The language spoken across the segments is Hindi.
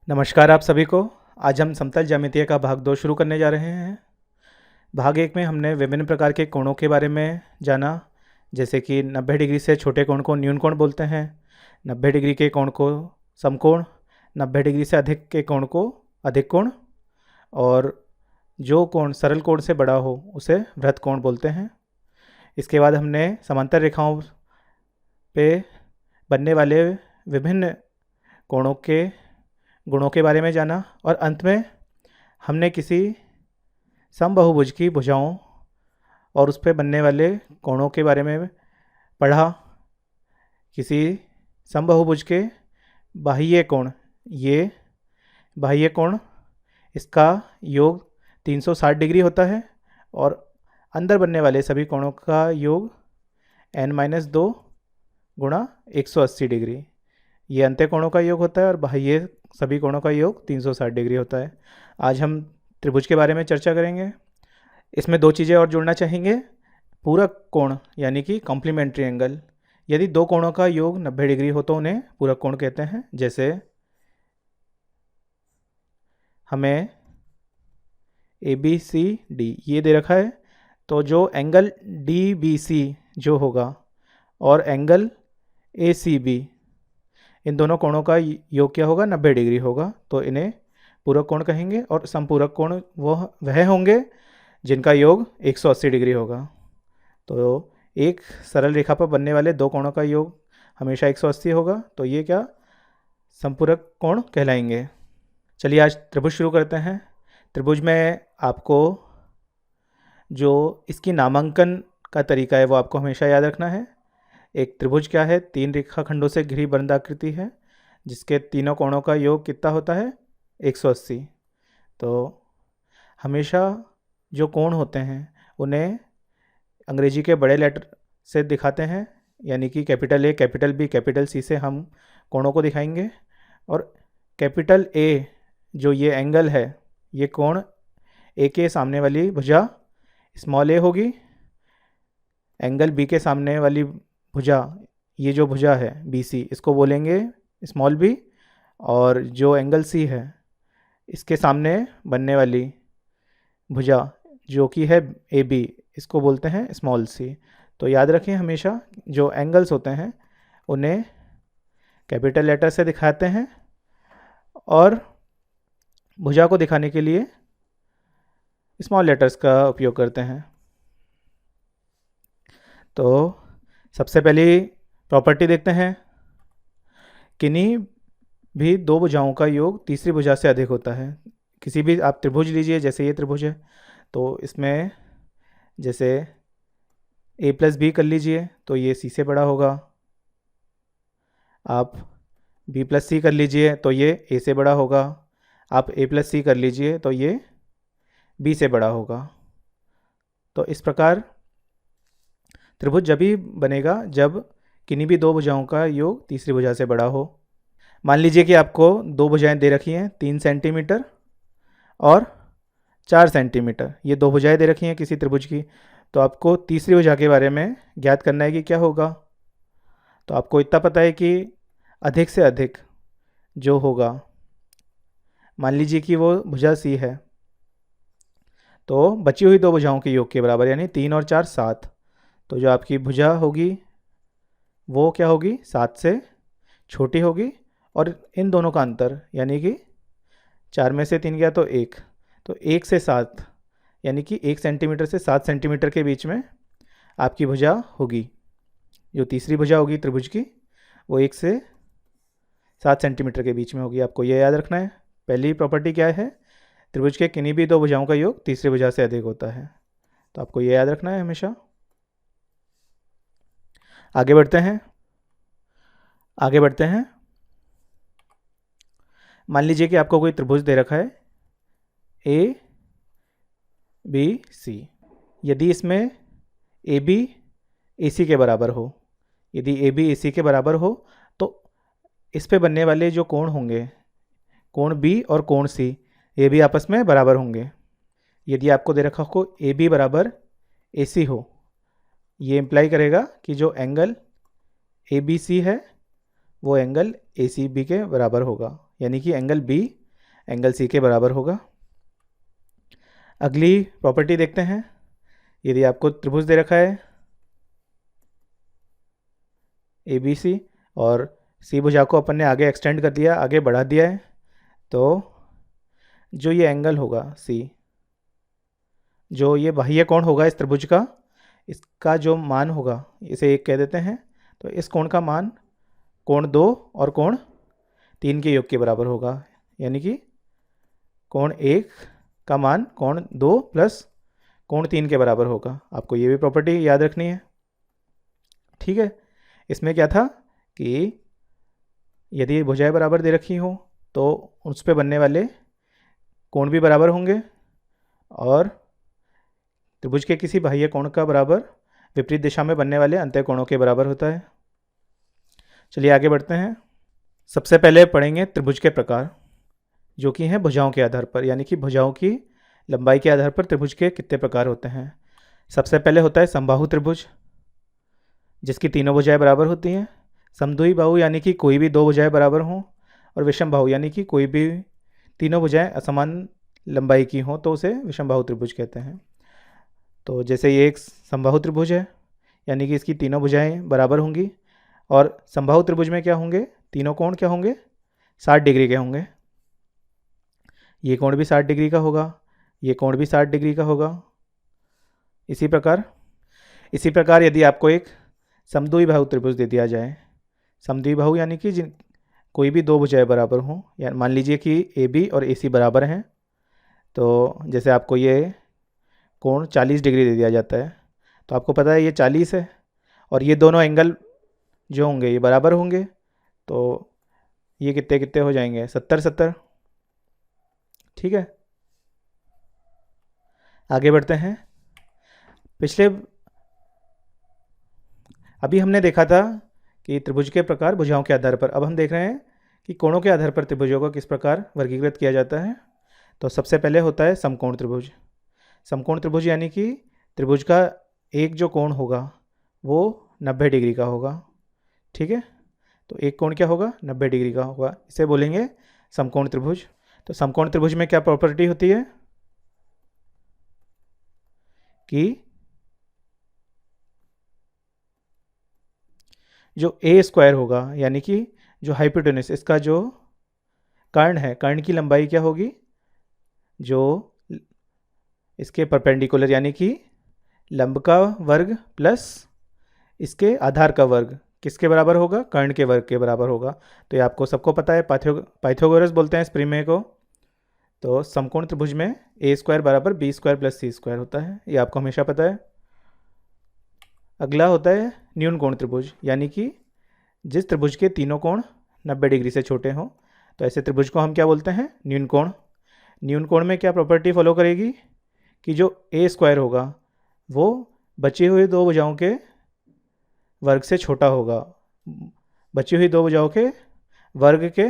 नमस्कार आप सभी को। आज हम समतल ज्यामितीय का भाग 2 शुरू करने जा रहे हैं। भाग 1 में हमने विभिन्न प्रकार के कोणों के बारे में जाना, जैसे कि 90 डिग्री से छोटे कोण को न्यून कोण बोलते हैं, 90 डिग्री के कोण को समकोण, 90 डिग्री से अधिक के कोण को अधिक कोण, और जो कोण सरल कोण से बड़ा हो उसे वृत्त कोण बोलते हैं। इसके बाद हमने समांतर रेखाओं पे बनने वाले विभिन्न कोणों के गुणों के बारे में जाना, और अंत में हमने किसी समबाहुभुज की भुजाओं और उस पर बनने वाले कोणों के बारे में पढ़ा। किसी समबाहुभुज के बाह्य कोण, ये बाह्य कोण, इसका योग 360 डिग्री होता है, और अंदर बनने वाले सभी कोणों का योग n-2 गुणा 180 डिग्री, ये अंत्य कोणों का योग होता है, और बाह्य सभी कोणों का योग 360 डिग्री होता है। आज हम त्रिभुज के बारे में चर्चा करेंगे। इसमें दो चीज़ें और जोड़ना चाहेंगे। पूरक कोण यानी कि कॉम्प्लीमेंट्री एंगल, यदि दो कोणों का योग 90 डिग्री हो तो उन्हें पूरक कोण कहते हैं। जैसे हमें ABCD ये दे रखा है, तो जो एंगल DBC जो होगा और एंगल ACB, इन दोनों कोणों का योग क्या होगा? 90 डिग्री होगा, तो इन्हें पूरक कोण कहेंगे। और समपूरक कोण वह होंगे जिनका योग 180 डिग्री होगा। तो एक सरल रेखा पर बनने वाले दो कोणों का योग हमेशा 180 होगा, तो ये क्या समपूरक कोण कहलाएंगे। चलिए आज त्रिभुज शुरू करते हैं। त्रिभुज में आपको जो इसकी नामांकन का तरीका है वो आपको हमेशा याद रखना है। एक त्रिभुज क्या है? 3 रेखाखंडों से घिरी बंधाकृति है, जिसके तीनों कोणों का योग कितना होता है? 180। तो हमेशा जो कोण होते हैं उन्हें अंग्रेजी के बड़े लेटर से दिखाते हैं, यानी कि capital A, capital B, capital C से हम कोणों को दिखाएंगे। और कैपिटल A जो ये एंगल है, ये कोण A के सामने वाली भुजा स्मॉल a होगी, एंगल B के सामने वाली भुजा, ये जो भुजा है BC, इसको बोलेंगे स्मॉल b, और जो एंगल C है इसके सामने बनने वाली भुजा जो कि है AB, इसको बोलते हैं स्मॉल c। तो याद रखें हमेशा जो एंगल्स होते हैं उन्हें कैपिटल लेटर से दिखाते हैं, और भुजा को दिखाने के लिए स्मॉल लेटर्स का उपयोग करते हैं। तो सबसे पहली प्रॉपर्टी देखते हैं। किन्हीं भी दो भुजाओं का योग तीसरी भुजा से अधिक होता है। किसी भी आप त्रिभुज लीजिए, जैसे ये त्रिभुज है, तो इसमें जैसे A+B कर लीजिए तो ये C से बड़ा होगा। आप B+C कर लीजिए तो ये A से बड़ा होगा। आप A+C कर लीजिए तो ये B से बड़ा होगा। तो इस प्रकार त्रिभुज जब भी बनेगा जब किन्हीं भी दो भुजाओं का योग तीसरी भुजा से बड़ा हो। मान लीजिए कि आपको दो भुजाएं दे रखी हैं, 3 सेंटीमीटर और 4 सेंटीमीटर, ये दो भुजाएं दे रखी हैं किसी त्रिभुज की। तो आपको तीसरी भुजा के बारे में ज्ञात करना है कि क्या होगा। तो आपको इतना पता है कि अधिक से अधिक जो होगा, मान लीजिए कि वो भुजा C है, तो बची हुई दो भुजाओं के योग के बराबर, यानी 3 और 4 7। तो जो आपकी भुजा होगी वो क्या होगी? 7 से छोटी होगी, और इन दोनों का अंतर यानी कि 4 में से 3 गया तो 1, तो 1 से 7 यानी कि 1 सेंटीमीटर से 7 सेंटीमीटर के बीच में आपकी भुजा होगी। जो तीसरी भुजा होगी त्रिभुज की वो 1 से 7 सेंटीमीटर के बीच में होगी। आपको यह याद रखना है। पहली प्रॉपर्टी क्या है? त्रिभुज के किन्हीं भी दो भुजाओं का योग तीसरी भुजा से अधिक होता है। तो आपको यह याद रखना है हमेशा। आगे बढ़ते हैं। मान लीजिए कि आपको कोई त्रिभुज दे रखा है ABC। यदि इसमें AB AC के बराबर हो, यदि AB AC के बराबर हो तो इस पे बनने वाले जो कोण होंगे, कोण B और कोण C, ये भी आपस में बराबर होंगे। यदि आपको दे रखा हो AB बराबर AC हो, ये इम्प्लाई करेगा कि जो एंगल ABC है वो एंगल ACB के बराबर होगा, यानी कि एंगल बी एंगल सी के बराबर होगा। अगली प्रॉपर्टी देखते हैं। यदि आपको त्रिभुज दे रखा है ए बी सी और सी भुजा को अपन ने आगे एक्सटेंड कर दिया, आगे बढ़ा दिया है, तो जो ये एंगल होगा सी, जो ये बाह्य कोण होगा इस त्रिभुज का, इसका जो मान होगा इसे 1 कह देते हैं। तो इस कोण का मान कोण 2 और कोण 3 के योग के बराबर होगा। यानी कि कोण 1 का मान कोण 2 प्लस कोण 3 के बराबर होगा। आपको ये भी प्रॉपर्टी याद रखनी है। ठीक है, इसमें क्या था कि यदि भुजाएं बराबर दे रखी हो तो उस पर बनने वाले कोण भी बराबर होंगे और त्रिभुज के किसी बाह्य कोण का बराबर विपरीत दिशा में बनने वाले अंतः कोणों के बराबर होता है। चलिए आगे बढ़ते हैं। सबसे पहले पढ़ेंगे त्रिभुज के प्रकार, जो कि हैं भुजाओं के आधार पर, यानी कि भुजाओं की लंबाई के आधार पर त्रिभुज के कितने प्रकार होते हैं। सबसे पहले होता है समबाहु त्रिभुज, जिसकी तीनों भुजाएं बराबर होती हैं। समद्वि बाहु यानी कि कोई भी दो भुजाएं बराबर हों, और विषम बाहु यानी कि कोई भी तीनों भुजाएं असमान लंबाई की हों तो उसे विषम बाहु त्रिभुज कहते हैं। तो जैसे ये एक समबाहु त्रिभुज है, यानी कि इसकी तीनों भुजाएं बराबर होंगी, और समबाहु त्रिभुज में क्या होंगे, तीनों कोण क्या होंगे, 60 डिग्री के होंगे। ये कोण भी 60 डिग्री का होगा, ये कोण भी 60 डिग्री का होगा। इसी प्रकार यदि आपको एक समद्विबाहु त्रिभुज दे दिया जाए, समद्विबाहु यानी कि जिन कोई भी दो भुजाएं बराबर हों, या मान लीजिए कि ए बी और ए सी बराबर हैं, तो जैसे आपको ये कोण 40 डिग्री दे दिया जाता है, तो आपको पता है ये 40 है और ये दोनों एंगल जो होंगे ये बराबर होंगे, तो ये कितने कितने हो जाएंगे, 70-70। ठीक है, आगे बढ़ते हैं। अभी हमने देखा था कि त्रिभुज के प्रकार भुजाओं के आधार पर। अब हम देख रहे हैं कि कोणों के आधार पर त्रिभुजों को किस प्रकार वर्गीकृत किया जाता है। तो सबसे पहले होता है समकोण त्रिभुज। समकोण त्रिभुज यानी कि त्रिभुज का एक जो कोण होगा वो 90 डिग्री का होगा। ठीक है, तो एक कोण क्या होगा, 90 डिग्री का होगा, इसे बोलेंगे समकोण त्रिभुज। तो समकोण त्रिभुज में क्या प्रॉपर्टी होती है कि जो ए स्क्वायर होगा, यानी कि जो हाइपोटेनस, इसका जो कर्ण है, कर्ण की लंबाई क्या होगी, जो इसके परपेंडिकुलर यानी कि लंब का वर्ग प्लस इसके आधार का वर्ग किसके बराबर होगा, कर्ण के वर्ग के बराबर होगा। तो ये आपको सबको पता है, पाइथागोरस बोलते हैं इस प्रमेय को। तो समकोण त्रिभुज में ए स्क्वायर बराबर बी स्क्वायर प्लस सी स्क्वायर होता है, ये आपको हमेशा पता है। अगला होता है न्यून कोण त्रिभुज, यानी कि जिस त्रिभुज के तीनों कोण 90 डिग्री से छोटे हों, तो ऐसे त्रिभुज को हम क्या बोलते हैं, न्यून कोण। न्यून कोण में क्या प्रॉपर्टी फॉलो करेगी कि जो ए स्क्वायर होगा वो बची हुई दो भुजाओं के वर्ग से छोटा होगा, बची हुई दो भुजाओं के वर्ग के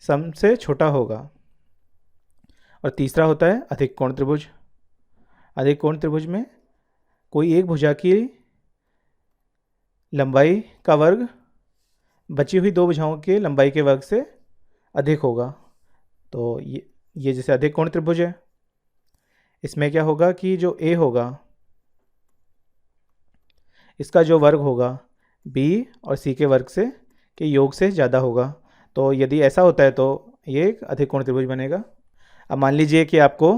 सम से छोटा होगा। और तीसरा होता है अधिक कोण त्रिभुज। अधिक कोण त्रिभुज में कोई एक भुजा की लंबाई का वर्ग बची हुई दो भुजाओं के लंबाई के वर्ग से अधिक होगा। तो ये जैसे अधिक कोण त्रिभुज है, इसमें क्या होगा कि जो ए होगा इसका जो वर्ग होगा बी और सी के वर्ग से के योग से ज़्यादा होगा। तो यदि ऐसा होता है तो ये एक अधिक कोण त्रिभुज बनेगा। अब मान लीजिए कि आपको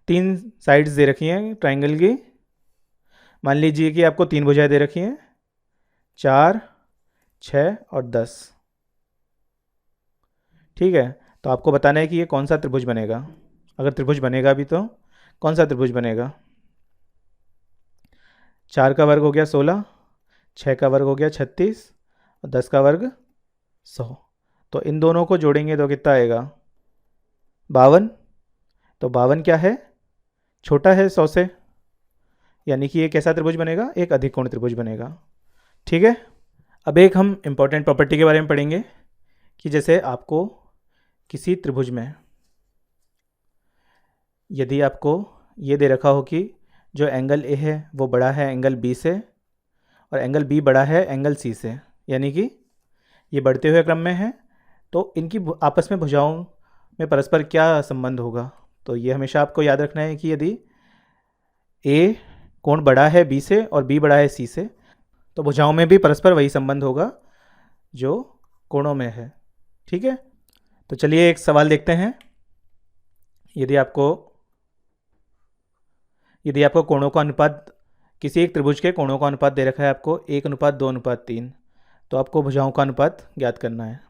3 साइड्स दे रखी हैं ट्राइंगल की। मान लीजिए कि आपको 3 भुजाएं दे रखी हैं, 4, 6 और 10। ठीक है, तो आपको बताना है कि ये कौन सा त्रिभुज बनेगा। अगर त्रिभुज बनेगा भी तो कौन सा त्रिभुज बनेगा। 4 का वर्ग हो गया 16, 6 का वर्ग हो गया 36 और 10 का वर्ग 100। तो इन दोनों को जोड़ेंगे तो कितना आएगा, 52। तो 52 क्या है, छोटा है 100 से, यानी कि ये कैसा त्रिभुज बनेगा, एक अधिक कोण त्रिभुज बनेगा। ठीक है, अब एक हम इम्पॉर्टेंट प्रॉपर्टी के बारे में पढ़ेंगे कि जैसे आपको किसी त्रिभुज में यदि आपको ये दे रखा हो कि जो एंगल ए है वो बड़ा है एंगल बी से और एंगल बी बड़ा है एंगल सी से, यानी कि ये बढ़ते हुए क्रम में है तो इनकी आपस में भुजाओं में परस्पर क्या संबंध होगा? तो ये हमेशा आपको याद रखना है कि यदि ए कोण बड़ा है बी से और बी बड़ा है सी से, तो भुजाओं में भी परस्पर वही संबंध होगा जो कोणों में है। ठीक है, तो चलिए एक सवाल देखते हैं। यदि आपको कोणों का अनुपात, किसी एक त्रिभुज के कोणों का अनुपात दे रखा है आपको 1:2:3, तो आपको भुजाओं का अनुपात ज्ञात करना है।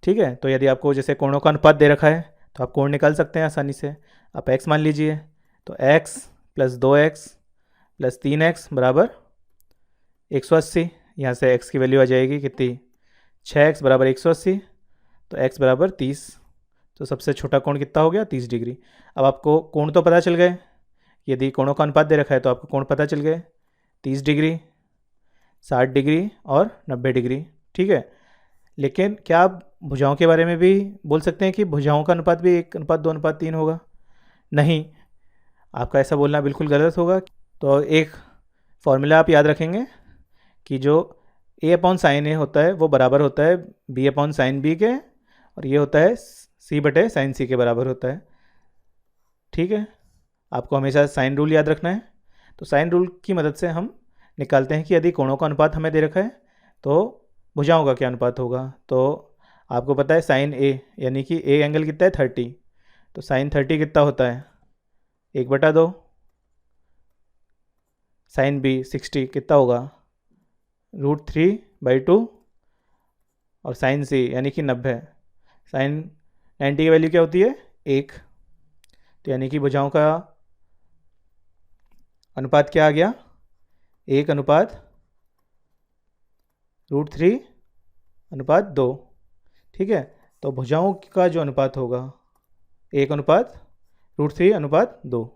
ठीक है, तो यदि आपको जैसे कोणों का अनुपात दे रखा है तो आप कोण निकाल सकते हैं आसानी से। आप x मान लीजिए, तो x + 2x + 3x बराबर 180। यहाँ से x की वैल्यू आ जाएगी कितनी, 6x बराबर 180, तो x बराबर 30। तो सबसे छोटा कोण कितना हो गया, 30 डिग्री। अब आपको कोण तो पता चल गए, यदि कोणों का अनुपात दे रखा है तो आपको कोण पता चल गए, 30 डिग्री, 60 डिग्री और 90 डिग्री। ठीक है, लेकिन क्या आप भुजाओं के बारे में भी बोल सकते हैं कि भुजाओं का अनुपात भी 1:2:3 होगा? नहीं, आपका ऐसा बोलना बिल्कुल गलत होगा। तो एक फॉर्मूला आप याद रखेंगे कि जो a/sin a होता है वो बराबर होता है b/sin b के, और ये होता है c/sin c के बराबर होता है। ठीक है, आपको हमेशा साइन रूल याद रखना है। तो साइन रूल की मदद से हम निकालते हैं कि यदि कोणों का अनुपात हमें दे रखा है तो भुजाओं का क्या अनुपात होगा। तो आपको पता है साइन ए, यानी कि ए एंगल कितना है 30, तो साइन 30 कितना होता है 1/2। साइन बी 60 कितना होगा √3/2, और साइन सी यानी कि 90, साइन 90 की वैल्यू क्या होती है 1। तो यानी कि भुजाओं का अनुपात क्या आ गया, 1:√3/2। ठीक है, तो भुजाओं का जो अनुपात होगा 1:√3/2।